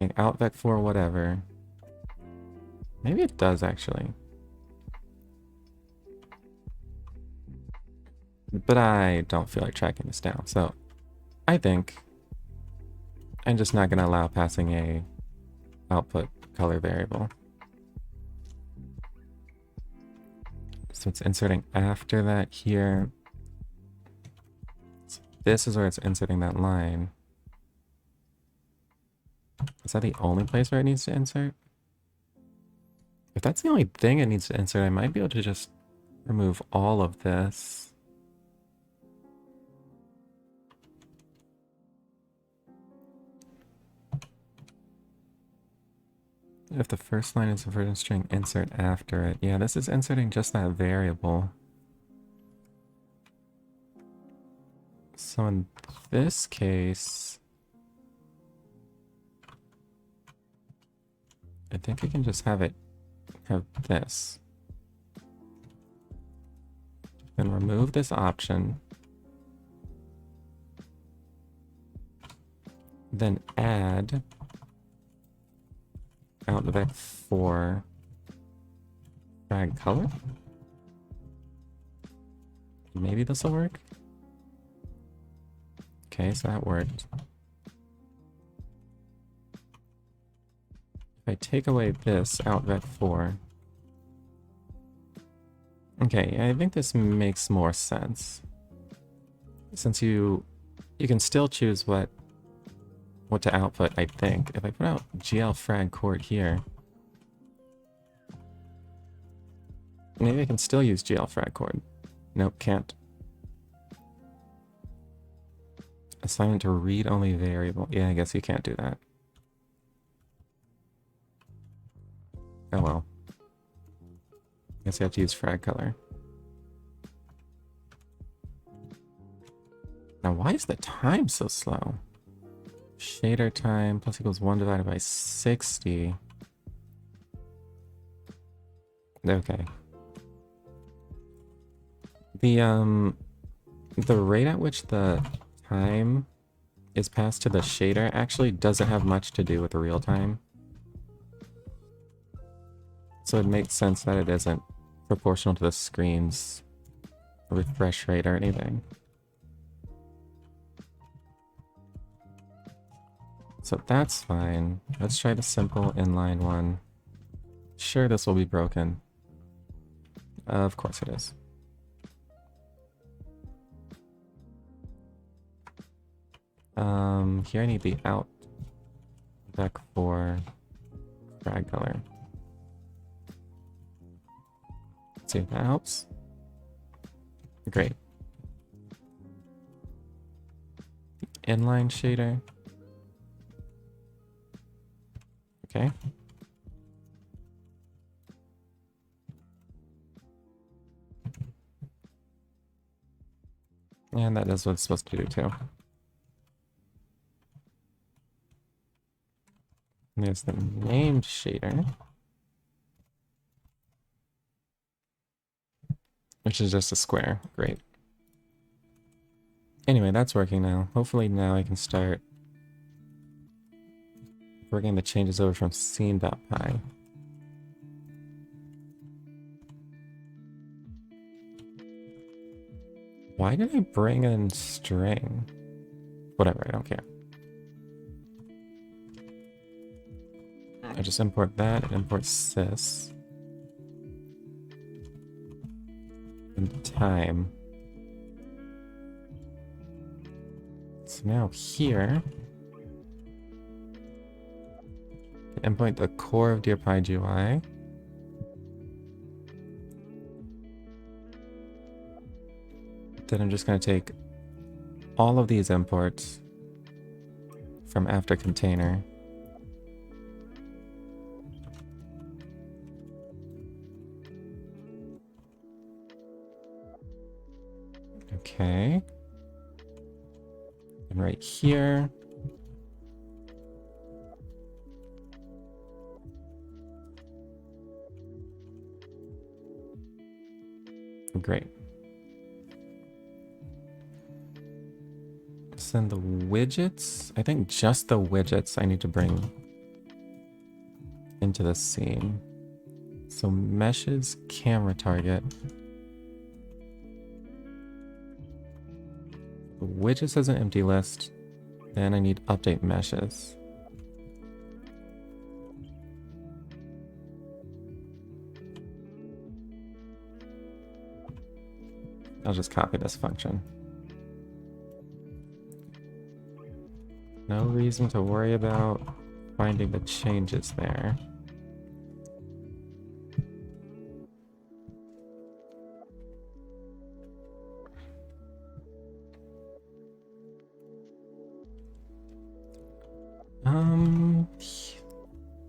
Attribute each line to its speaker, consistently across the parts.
Speaker 1: Like outvec for whatever. Maybe it does actually. But I don't feel like tracking this down. So I think I'm just not going to allow passing a output color variable. So it's inserting after that here. So this is where it's inserting that line. Is that the only place where it needs to insert? If that's the only thing it needs to insert, I might be able to just remove all of this. If the first line is a version string, insert after it. Yeah, this is inserting just that variable. So in this case, I think I can just have this. Then remove this option. Then add outvec for drag color. Maybe this will work. Okay, so that worked. If I take away this outvec for, okay, I think this makes more sense. Since you can still choose what to output, I think. If I put out GL frag chord here, maybe I can still use GL frag chord. Nope, can't. Assignment to read-only variable. Yeah, I guess you can't do that. Oh well. Guess you have to use frag color. Now, why is the time so slow? Shader time plus equals 1 divided by 60. Okay. The rate at which the time is passed to the shader actually doesn't have much to do with the real time. So it makes sense that it isn't proportional to the screen's refresh rate or anything. So that's fine. Let's try the simple inline one. Sure, this will be broken. Of course it is. Here I need the out vec for drag color. Let's see if that helps. Great. Inline shader. Okay. And that is what it's supposed to do too. And there's the named shader, which is just a square. Great. Anyway, that's working now. Hopefully now I can start bringing the changes over from scene.py. Why did I bring in string? Whatever, I don't care. I just import that, import sys. And time. So now here, import the core of DearPy GUI. Then I'm just going to take all of these imports from after container. Okay. And right here, great. Send the widgets. I think just the widgets I need to bring into the scene. So meshes camera target. Widgets has an empty list. Then I need update meshes. I'll just copy this function. No reason to worry about finding the changes there.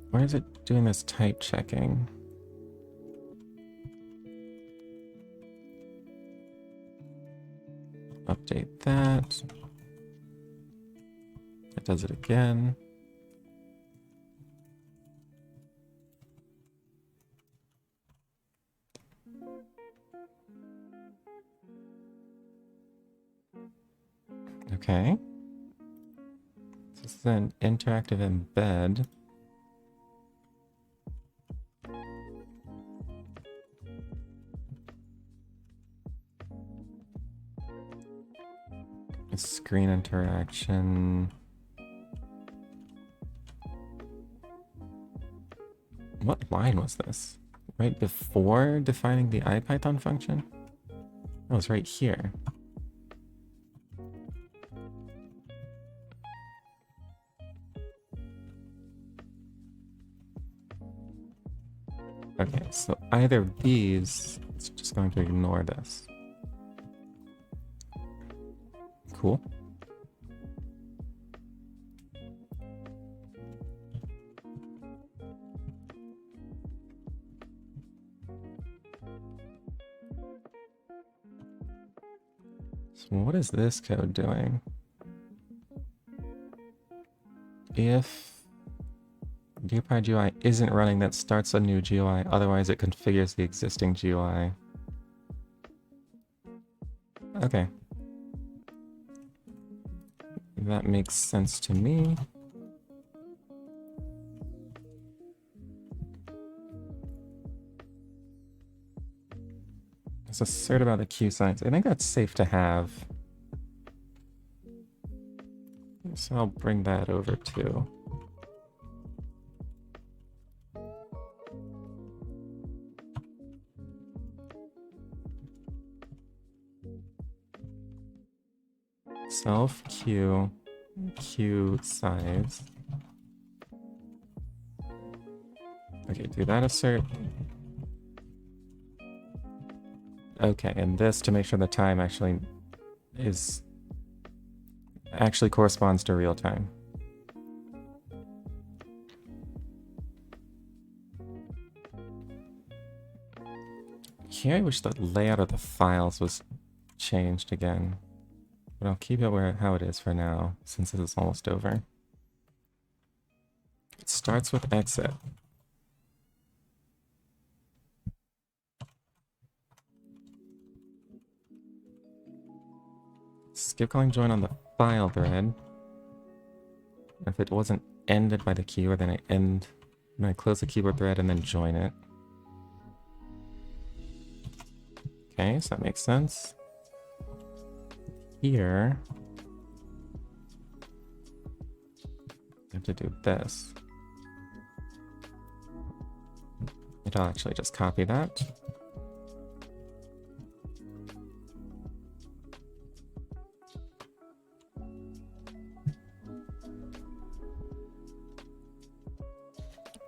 Speaker 1: Why is it doing this type checking? Update that. It does it again. Okay. This is an interactive embed. A screen interaction. What line was this? Right before defining the IPython function? Oh, it's right here. Okay, so either of these, it's just going to ignore this. Cool. So what is this code doing? If Geopard GUI isn't running, that starts a new GUI, otherwise it configures the existing GUI. Okay. That makes sense to me. Let's assert about the queue size. I think that's safe to have. So I'll bring that over too. Self queue size. Okay, do that assert. Okay, and this to make sure the time actually corresponds to real time. Here I wish the layout of the files was changed again. But I'll keep it how it is for now, since this is almost over. It starts with exit. Skip calling join on the file thread. If it wasn't ended by the keyword, then I close the keyboard thread and then join it. Okay, so that makes sense. Here, I have to do this. I'll actually just copy that.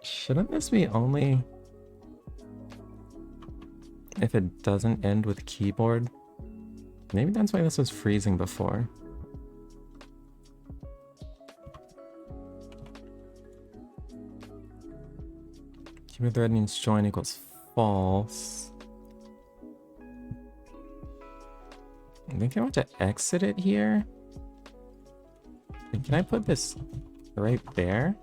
Speaker 1: Shouldn't this be only if it doesn't end with keyboard? Maybe that's why this was freezing before. Keyboard thread means join equals false. I think I want to exit it here. Can I put this right there?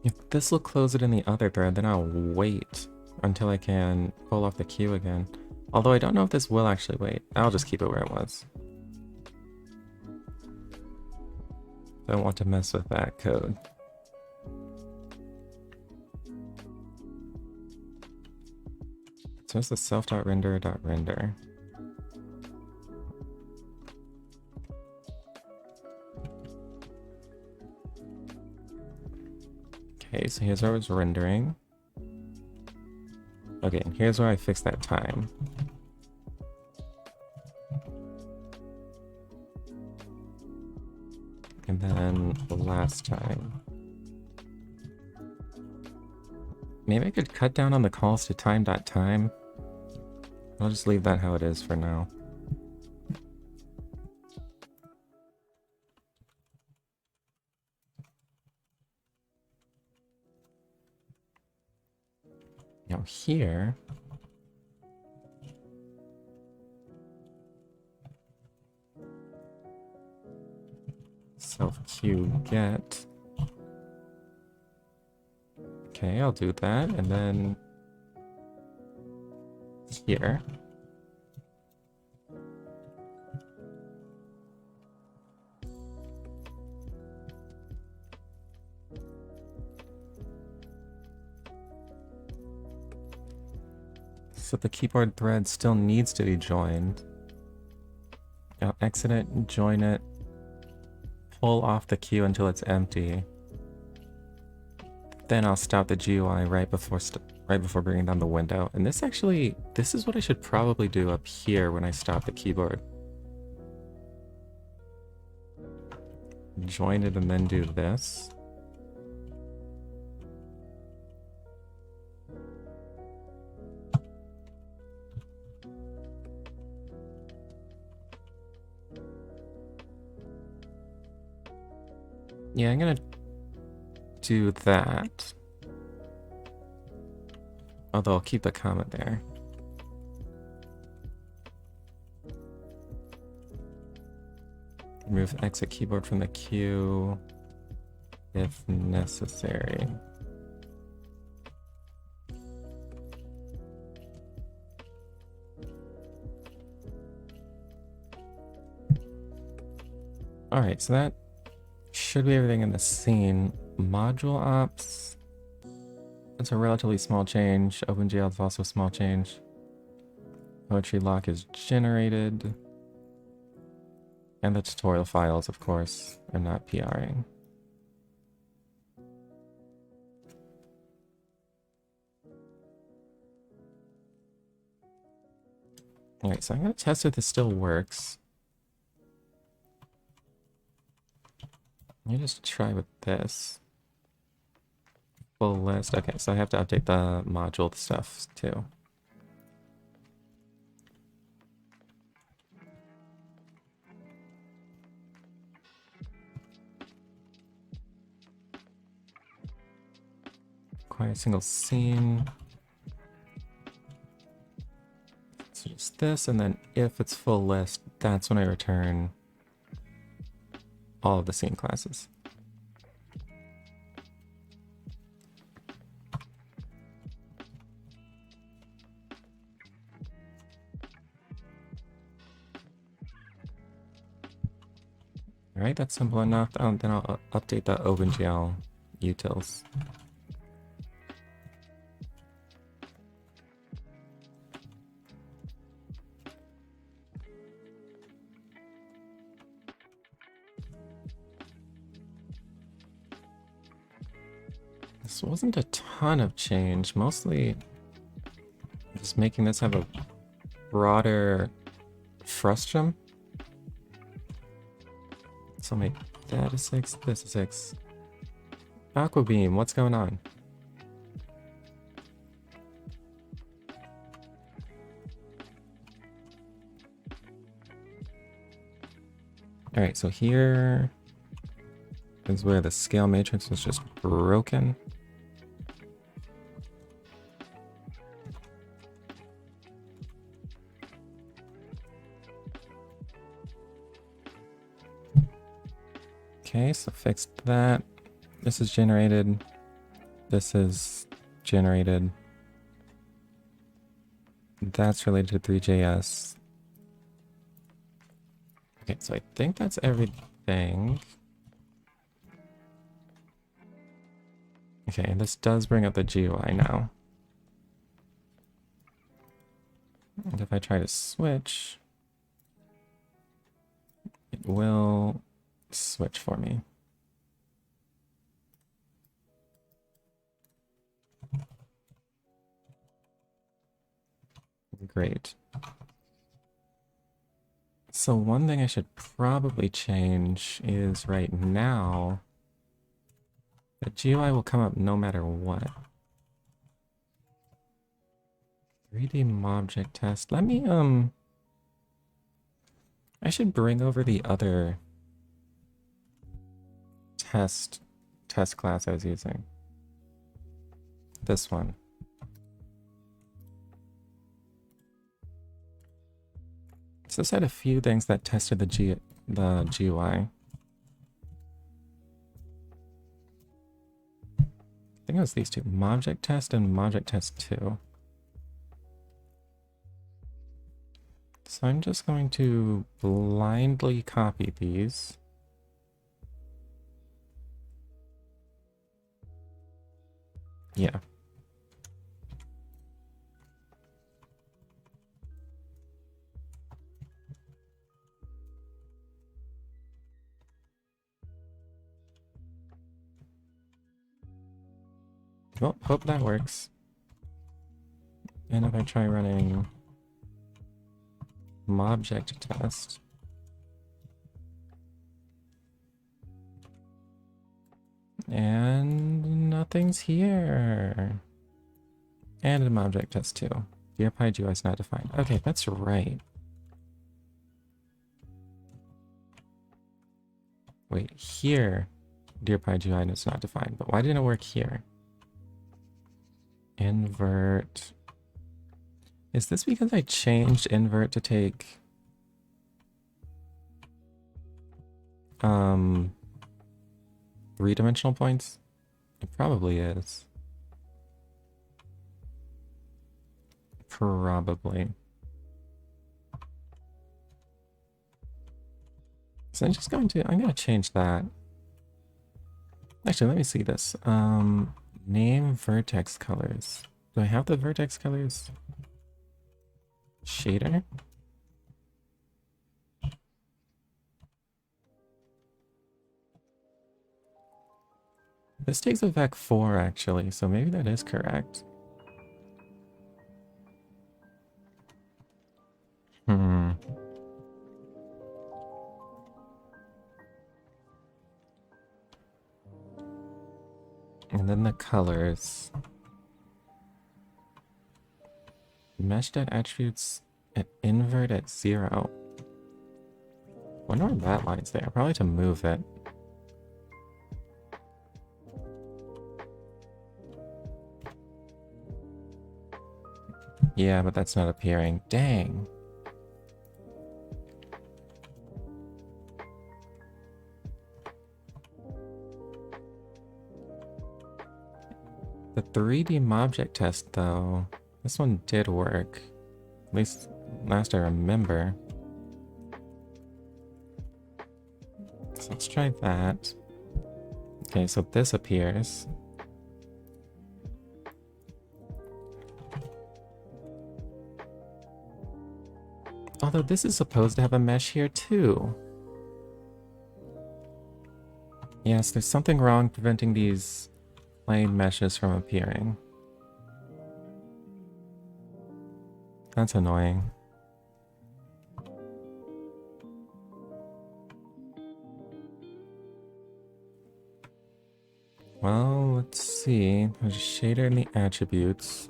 Speaker 1: If this will close it in the other thread, then I'll wait until I can pull off the queue again. Although I don't know if this will actually wait. I'll just keep it where it was. Don't want to mess with that code. So it's the self.render.render. Okay, so here's where I was rendering. Okay, and here's where I fixed that time. And then the last time. Maybe I could cut down on the calls to time.time. I'll just leave that how it is for now. Now here, self queue get. Okay, I'll do that, and then here. So the keyboard thread still needs to be joined. I'll exit it, join it, pull off the queue until it's empty. Then I'll stop the GUI right before bringing down the window. And this is what I should probably do up here when I stop the keyboard. Join it and then do this. Yeah, I'm gonna do that. Although I'll keep the comment there. Remove exit keyboard from the queue if necessary. Alright, so that should be everything in the scene. Module ops. That's a relatively small change. OpenGL is also a small change. Poetry lock is generated. And the tutorial files, of course, are not PRing. Alright, so I'm going to test if this still works. Let me just try with this. Full list. Okay, so I have to update the module stuff too. Acquire a single scene. So just this, and then if it's full list, that's when I return all of the scene classes. Alright, that's simple enough. Then I'll update the OpenGL utils. This wasn't a ton of change, mostly just making this have a broader frustum. So make that a 6, this a 6. Aqua Beam, what's going on? Alright, so here is where the scale matrix was just broken. Okay, so fixed that. This is generated. This is generated. That's related to 3JS. Okay, so I think that's everything. Okay, and this does bring up the GUI now. And if I try to switch, it will switch for me. Great. So one thing I should probably change is right now, the GUI will come up no matter what. 3D object test. Let me, I should bring over the other test class I was using. This one. So this had a few things that tested the GUI. I think it was these two, Mobject Test and Mobject Test 2. So I'm just going to blindly copy these. Yeah. Well, hope that works. And if I try running Mobject Test, and nothing's here. And an Mobject Test 2. DearPy GUI is not defined. Okay, that's right. Wait, here, DearPy GUI is not defined, but why didn't it work here? Invert. Is this because I changed invert to take three-dimensional points? It probably is. Probably. So I'm gonna change that. Actually, let me see this. Name vertex colors. Do I have the vertex colors? Shader? This takes a VEC 4 actually, so maybe that is correct. Hmm. And then the colors. Mesh.attributes at invert at 0. Wonder why that line's there. Probably to move it. Yeah, but that's not appearing. Dang. The 3D Mobject Test, though, this one did work. At least last I remember. So let's try that. Okay, so this appears. Although this is supposed to have a mesh here too. Yes, there's something wrong preventing these plain meshes from appearing. That's annoying. Well, let's see. There's a shader in the attributes.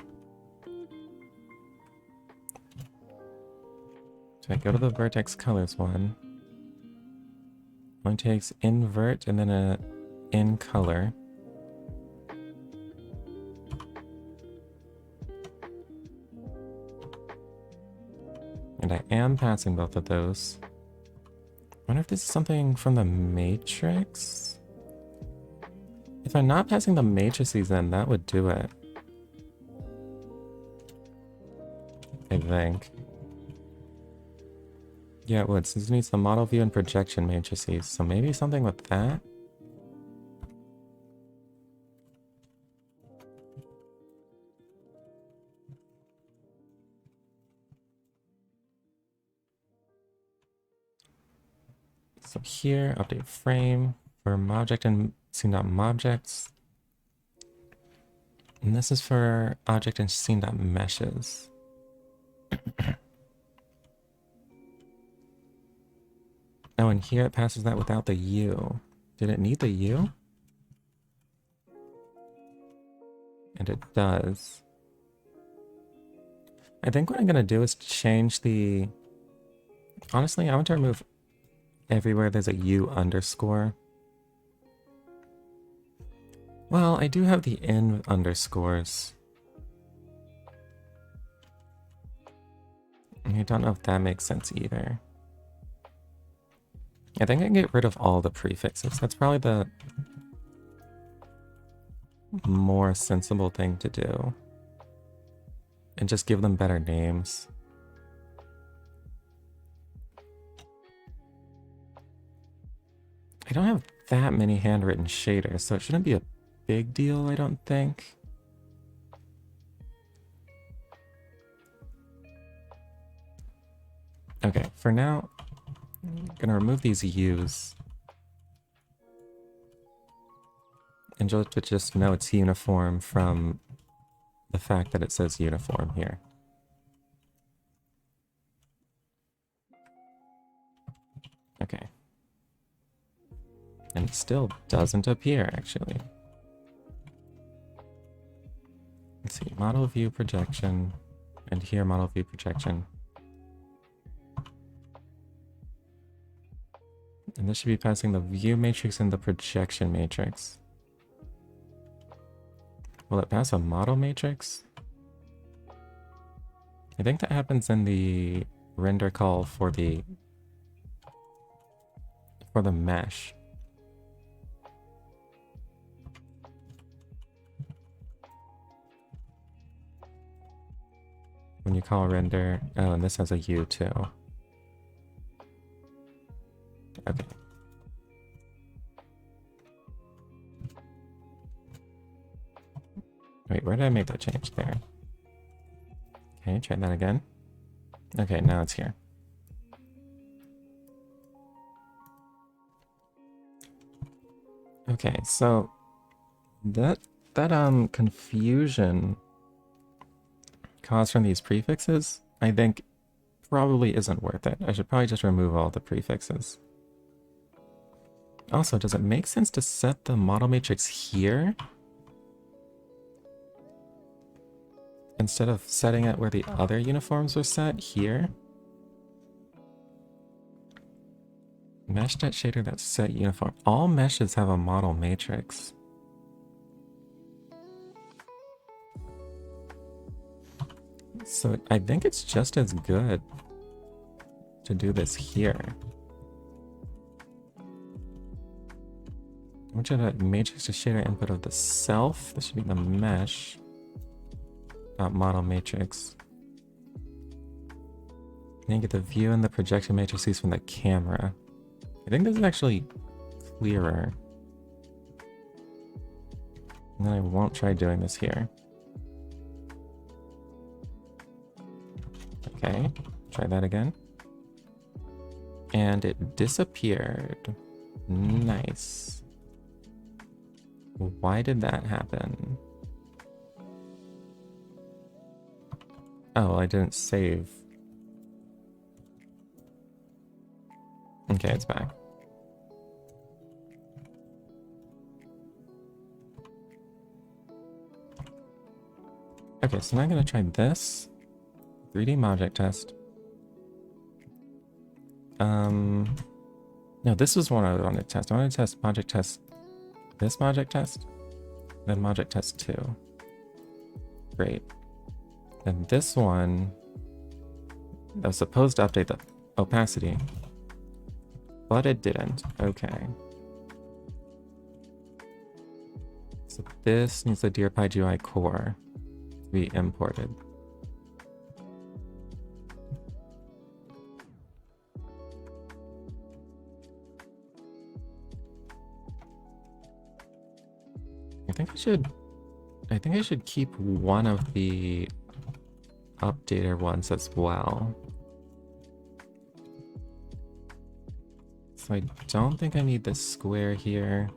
Speaker 1: So I go to the vertex colors one. One takes invert and then a in color. And I am passing both of those. I wonder if this is something from the matrix? If I'm not passing the matrices, then that would do it. I think. Yeah, it would, since it needs the model view and projection matrices. So maybe something with that? So here, update frame for object and scene.mobjects. And this is for object and scene.meshes. Oh, and here it passes that without the U. Did it need the U? And it does. I think what I'm gonna do is change the... Honestly, I want to remove everywhere there's a U underscore. Well, I do have the in underscores. I don't know if that makes sense either. I think I can get rid of all the prefixes. That's probably the more sensible thing to do. And just give them better names. I don't have that many handwritten shaders, so it shouldn't be a big deal, I don't think. Okay, for now, I'm gonna remove these U's. And just know it's uniform from the fact that it says uniform here. Okay. And it still doesn't appear, actually. Let's see, model view projection, and here model view projection. And this should be passing the view matrix and the projection matrix. Will it pass a model matrix? I think that happens in the render call for the mesh. When you call render, oh, and this has a U too. Okay. Wait, where did I make that change there? Okay, try that again. Okay, now it's here. Okay, so that confusion caused from these prefixes, I think probably isn't worth it. I should probably just remove all the prefixes. Also, does it make sense to set the model matrix here instead of setting it where the other uniforms were set here? Mesh.shader that's set uniform. All meshes have a model matrix. So I think it's just as good to do this here. I want you to matrix to shader input of the self. This should be the mesh. Model matrix. And you get the view and the projection matrices from the camera. I think this is actually clearer. And then I won't try doing this here. Okay, try that again. And it disappeared. Nice. Why did that happen? Oh, I didn't save. Okay, it's back. Okay, so now I'm gonna try this. 3D object test. No, this was one I wanted to test. I wanted to test object test, this object test, then object test 2. Great. Then this one that was supposed to update the opacity, but it didn't. Okay. So this needs the DearPy GUI core to be imported. I think I should keep one of the updater ones as well. So I don't think I need this square here.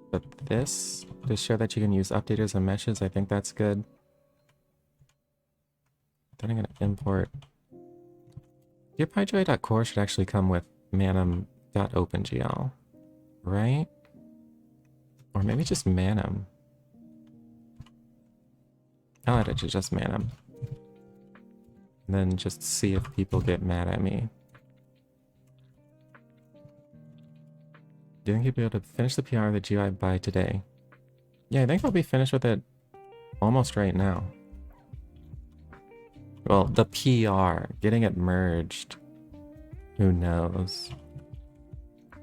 Speaker 1: But this, to show that you can use updaters and meshes, I think that's good. Then I'm going to import. Your PyJoy.core should actually come with manim.opengl, right? Or maybe just manim. I'll add it to just manim. And then just see if people get mad at me. Do you think you'll be able to finish the PR of the GUI by today? Yeah, I think I'll be finished with it almost right now. Well, the PR, getting it merged, who knows?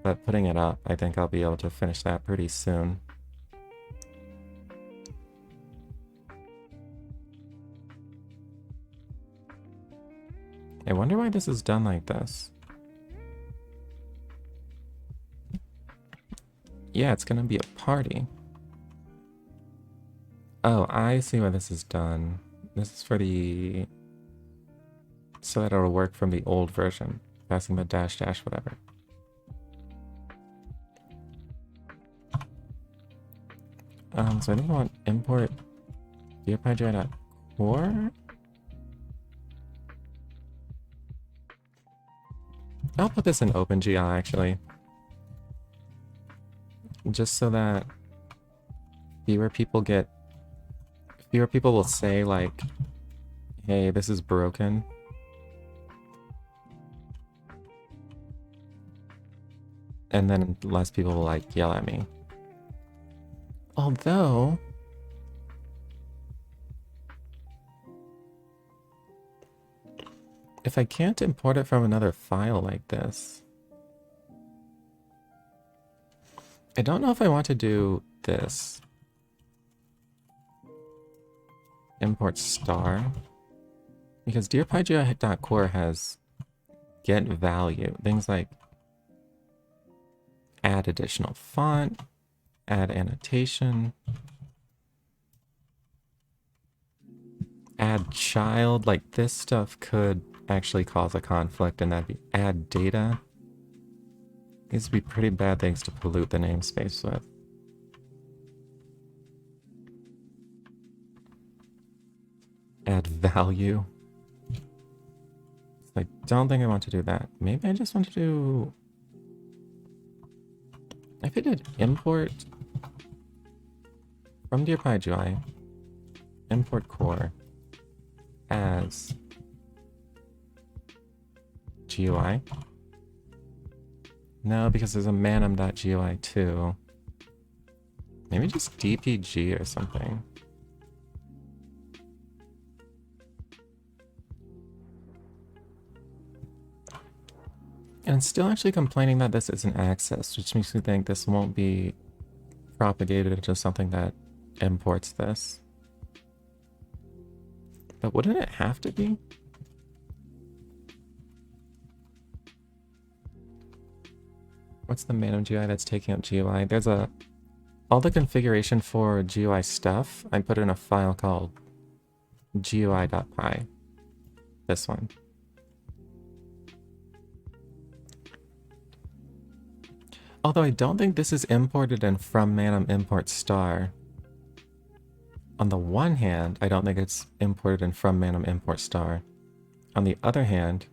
Speaker 1: But putting it up, I think I'll be able to finish that pretty soon. I wonder why this is done like this. Yeah, it's gonna be a party. Oh, I see why this is done. This is for the... so that it'll work from the old version. Passing the dash dash whatever. So I think I want import PyJoy.core. I'll put this in OpenGL actually. Just so that fewer people will say like, hey, this is broken. And then less people will like yell at me. Although, if I can't import it from another file like this, I don't know if I want to do this. Import star. Because DearPyJoy.core has get value. Things like add additional font, add annotation, add child. Like this stuff could actually cause a conflict, and that'd be add data. These would be pretty bad things to pollute the namespace with. Add value. I don't think I want to do that. Maybe I just want to do... if I did import from DearPyJoy, import core as GUI. No, because there's a manim.gui too. Maybe just DPG or something. And it's still actually complaining that this isn't accessed, which makes me think this won't be propagated to something that imports this. But wouldn't it have to be? What's the Manim GUI that's taking up GUI? There's a... all the configuration for GUI stuff, I put in a file called gui.py. This one. Although I don't think this is imported in from Manim import star. On the one hand, I don't think it's imported in from Manim import star. On the other hand,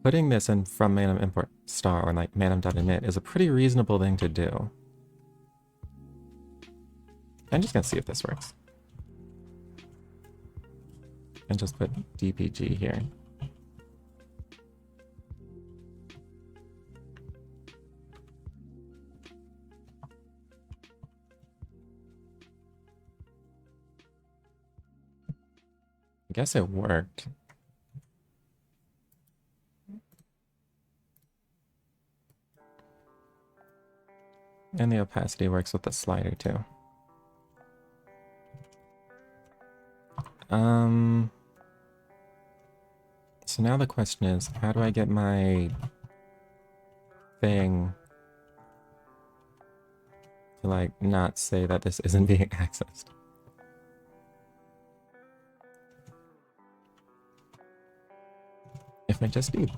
Speaker 1: putting this in from Manim import star or like manim.init is a pretty reasonable thing to do. I'm just gonna see if this works. And just put DPG here. I guess it worked. And the opacity works with the slider too. So now the question is, how do I get my thing to like not say that this isn't being accessed? If I just do